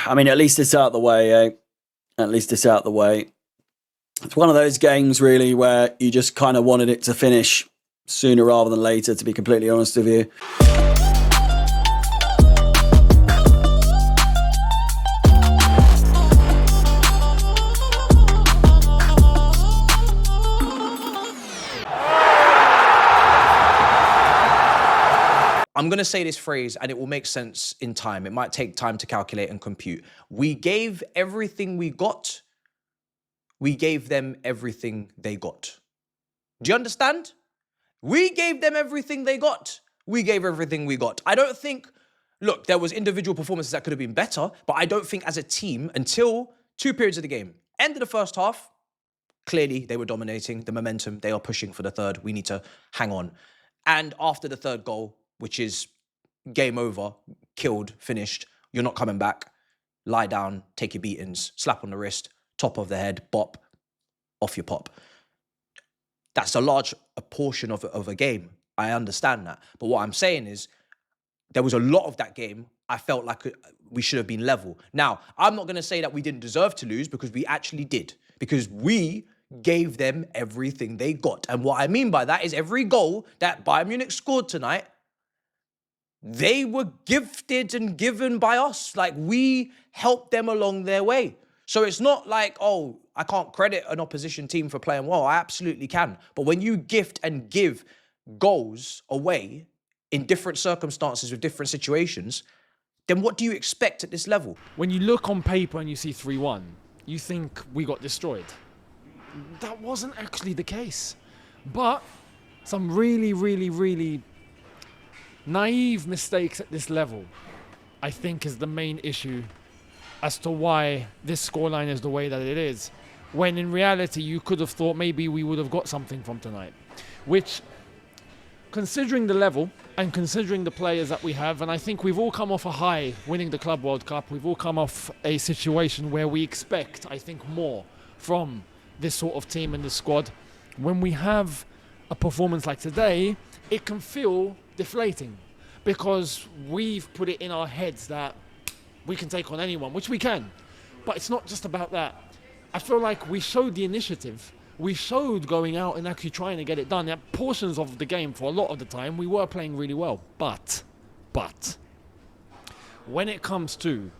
I mean, at least it's out the way, eh? At least it's out the way. It's one of those games, really, where you just kind of wanted it to finish sooner rather than later, to be completely honest with you. I'm going to say this phrase and it will make sense in time. It might take time to calculate and compute. We gave everything we got. We gave them everything they got. Do you understand? We gave them everything they got. We gave everything we got. I don't think, look, there was individual performances that could have been better, but I don't think as a team, until 2 periods of the game, end of the first half, clearly they were dominating the momentum. They are pushing for the third. We need to hang on. And after the third goal, which is game over, killed, finished, you're not coming back, lie down, take your beatings, slap on the wrist, top of the head, bop, off your pop. That's a large portion of a game. I understand that. But what I'm saying is, there was a lot of that game I felt like we should have been level. Now, I'm not going to say that we didn't deserve to lose, because we actually did. Because we gave them everything they got. And what I mean by that is every goal that Bayern Munich scored tonight, they were gifted and given by us. Like, we helped them along their way. So it's not like, oh, I can't credit an opposition team for playing well. I absolutely can. But when you gift and give goals away in different circumstances with different situations, then what do you expect at this level? When you look on paper and you see 3-1, you think we got destroyed. That wasn't actually the case. But some really, really, really naive mistakes at this level, I think, is the main issue as to why this scoreline is the way that it is. When in reality, you could have thought maybe we would have got something from tonight. Which, considering the level and considering the players that we have, and I think we've all come off a high winning the Club World Cup, we've all come off a situation where we expect, I think, more from this sort of team and this squad. When we have a performance like today, it can feel deflating, because we've put it in our heads that we can take on anyone, which we can. But it's not just about that. I feel like we showed the initiative. We showed going out and actually trying to get it done. At portions of the game, for a lot of the time, we were playing really well. But, when it comes to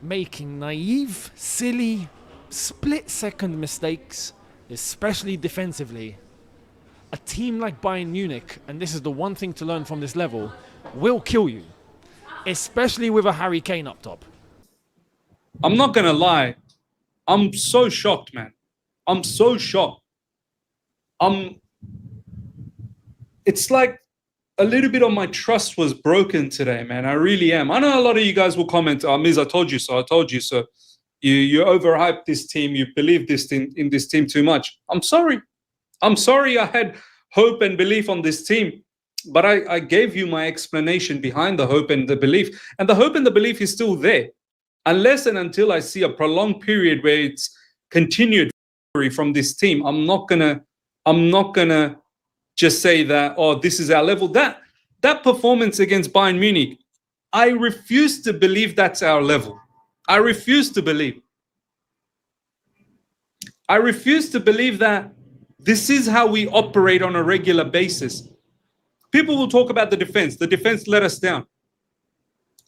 making naive, silly, split-second mistakes, especially defensively, a team like Bayern Munich, and this is the one thing to learn from this level, will kill you, especially with a Harry Kane up top. I'm not going to lie. I'm so shocked, man. I'm so shocked. It's like a little bit of my trust was broken today, man. I really am. I know a lot of you guys will comment, Miz, I told you so, I told you so. You overhyped this team. You believe this in this team too much. I'm sorry. I'm sorry I had hope and belief on this team, but I gave you my explanation behind the hope and the belief. And the hope and the belief is still there. Unless and until I see a prolonged period where it's continued from this team, I'm not gonna just say that, oh, this is our level. That performance against Bayern Munich, I refuse to believe that's our level. I refuse to believe. I refuse to believe that this is how we operate on a regular basis. People will talk about the defense. The defense let us down.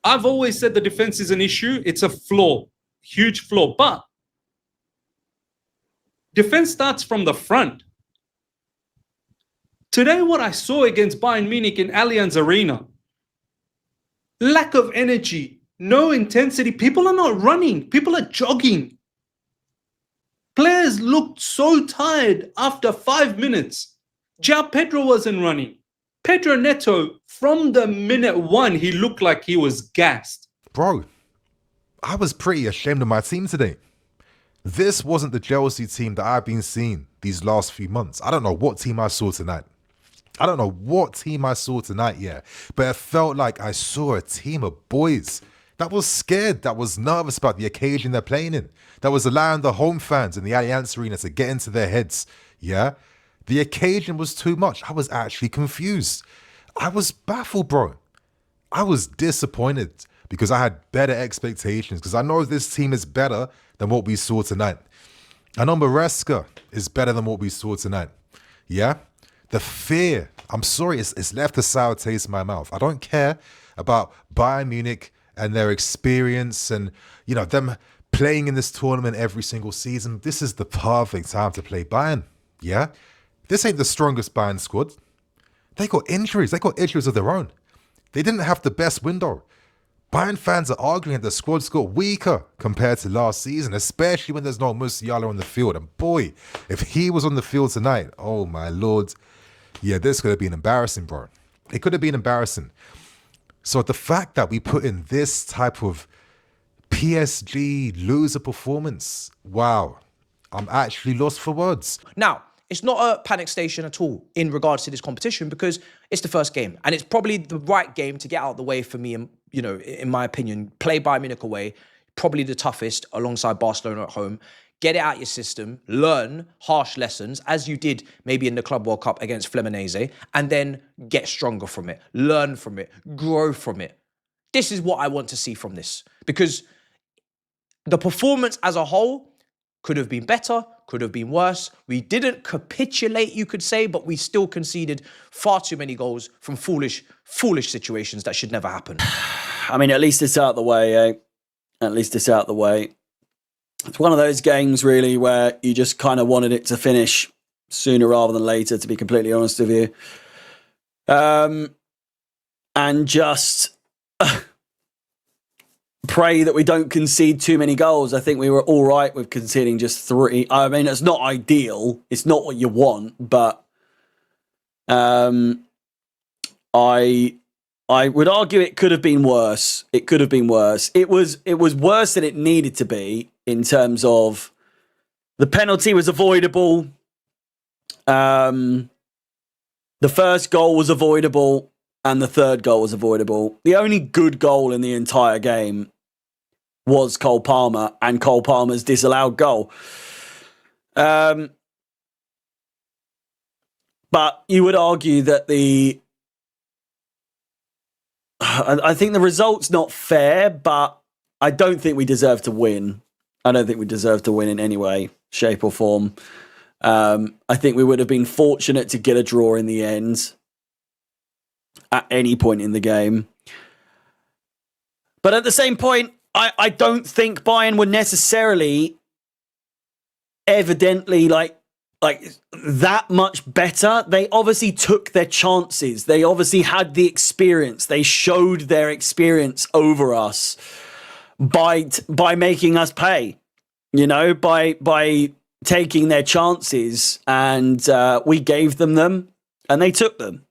I've always said the defense is an issue. It's a flaw, huge flaw. But defense starts from the front. Today, what I saw against Bayern Munich in Allianz Arena, lack of energy, no intensity. People are not running. People are jogging. Players looked so tired after 5 minutes. João Pedro wasn't running. Pedro Neto, from the minute one, he looked like he was gassed. Bro, I was pretty ashamed of my team today. This wasn't the Chelsea team that I've been seeing these last few months. I don't know what team I saw tonight. But it felt like I saw a team of boys that was scared, that was nervous about the occasion they're playing in, that was allowing the home fans in the Allianz Arena to get into their heads. Yeah? The occasion was too much. I was actually confused. I was baffled, bro. I was disappointed because I had better expectations, because I know this team is better than what we saw tonight. I know Maresca is better than what we saw tonight. Yeah? The fear, I'm sorry, it's left a sour taste in my mouth. I don't care about Bayern Munich and their experience and, you know, them playing in this tournament every single season. This is the perfect time to play Bayern. Yeah? This ain't the strongest Bayern squad. They got injuries. They got issues of their own. They didn't have the best window. Bayern fans are arguing that the squad's got weaker compared to last season, especially when there's no Musiala on the field. And boy, if he was on the field tonight, oh my lord, yeah, this could have been embarrassing, bro. It could have been embarrassing. So the fact that we put in this type of PSG loser performance, wow, I'm actually lost for words. Now, it's not a panic station at all in regards to this competition because it's the first game and it's probably the right game to get out of the way for me. And, you know, in my opinion, play Bayern Munich away, probably the toughest alongside Barcelona at home. Get it out your system, learn harsh lessons as you did maybe in the Club World Cup against Fluminense, and then get stronger from it, learn from it, grow from it. This is what I want to see from this because the performance as a whole could have been better, could have been worse. We didn't capitulate, you could say, but we still conceded far too many goals from foolish situations that should never happen. I mean, at least it's out the way, eh? At least it's out the way. It's one of those games, really, where you just kind of wanted it to finish sooner rather than later, to be completely honest with you. And just pray that we don't concede too many goals. I think we were all right with conceding just 3. I mean, it's not ideal. It's not what you want, but I would argue it could have been worse. It could have been worse. It was worse than it needed to be in terms of the penalty was avoidable. The first goal was avoidable and the third goal was avoidable. The only good goal in the entire game was Cole Palmer and Cole Palmer's disallowed goal. But you would argue that I think the result's not fair, but I don't think we deserve to win. I don't think we deserve to win in any way, shape or form. I think we would have been fortunate to get a draw in the end at any point in the game. But at the same point, I don't think Bayern were necessarily evidently like that much better. They obviously took their chances. They obviously had the experience. They showed their experience over us by making us pay, you know, by taking their chances, and we gave them and they took them.